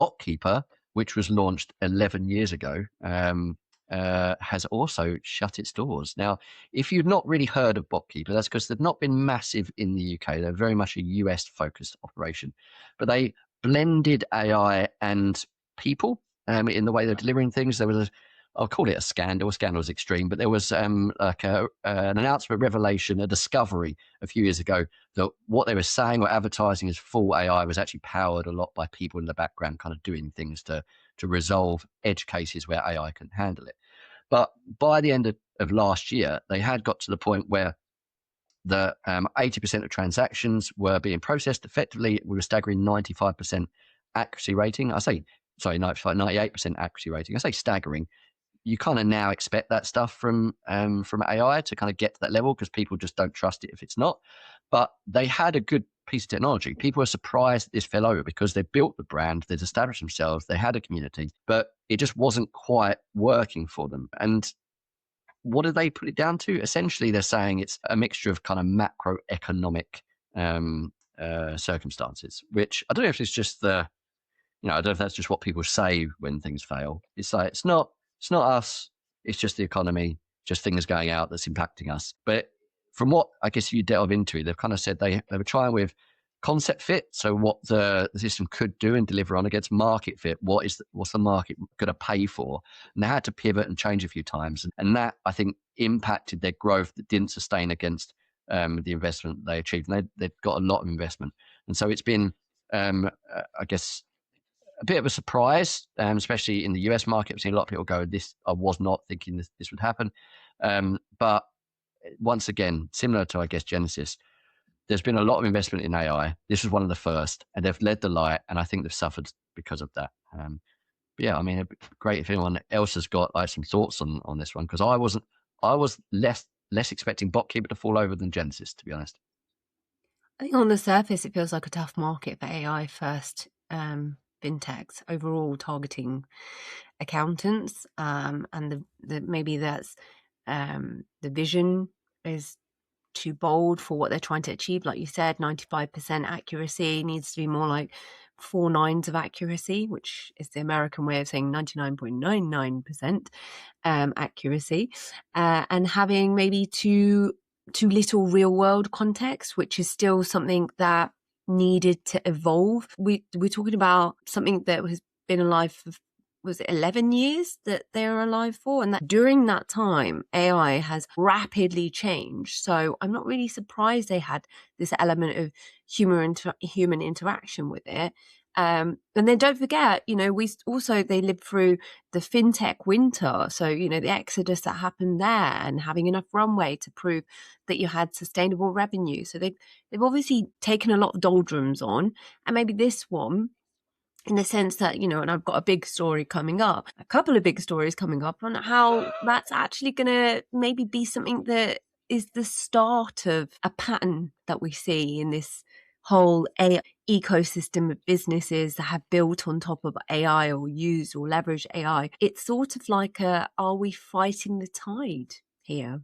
Botkeeper, which was launched 11 years ago, has also shut its doors. Now, if you've not really heard of Botkeeper, that's because they've not been massive in the UK. They're very much a US-focused operation. But they blended AI and people in the way they're delivering things. There was I'll call it a scandal. Scandal is extreme, but there was an announcement, revelation, a discovery a few years ago that what they were saying or advertising as full AI was actually powered a lot by people in the background, kind of doing things to resolve edge cases where AI can handle it. But by the end of last year, they had got to the point where the 80% of transactions were being processed effectively with a staggering 95% accuracy rating. 98% accuracy rating. I say staggering. You kind of now expect that stuff from AI to kind of get to that level because people just don't trust it if it's not. But they had a good piece of technology. People were surprised that this fell over because they built the brand, they'd established themselves, they had a community, but it just wasn't quite working for them. And what do they put it down to? Essentially, they're saying it's a mixture of kind of macroeconomic circumstances, which I don't know if it's just I don't know if that's just what people say when things fail. It's like, it's not us. It's just the economy, just things going out that's impacting us. But from what I guess you delve into, they've kind of said they were trying with concept fit. So what the system could do and deliver on against market fit. What's the market going to pay for? And they had to pivot and change a few times. And that, I think, impacted their growth that didn't sustain against the investment they achieved. And they've got a lot of investment. And so it's been, I guess, a bit of a surprise, especially in the US market. I've seen a lot of people go, I was not thinking this would happen. But once again, similar to, I guess, Genesis, there's been a lot of investment in AI. This was one of the first, and they've led the light, and I think they've suffered because of that. But yeah, I mean, it'd be great if anyone else has got some thoughts on this one, because I was less expecting Botkeeper to fall over than Genesis, to be honest. I think on the surface, it feels like a tough market for AI first fintechs overall targeting accountants, and the maybe that's the vision is too bold for what they're trying to achieve. Like you said, 95% accuracy needs to be more like 4 nines of accuracy, which is the American way of saying 99.99% accuracy, and having maybe too little real world context, which is still something that needed to evolve. We're talking about something that has been alive for, was it 11 years that they were alive for? And that during that time, AI has rapidly changed. So I'm not really surprised they had this element of human interaction with it. And then don't forget, they lived through the fintech winter. So, the exodus that happened there and having enough runway to prove that you had sustainable revenue. So they've obviously taken a lot of doldrums on, and maybe this one, in the sense that, and I've got a couple of big stories coming up on how that's actually going to maybe be something that is the start of a pattern that we see in this whole AI ecosystem of businesses that have built on top of AI or use or leverage AI. It's sort of like are we fighting the tide here?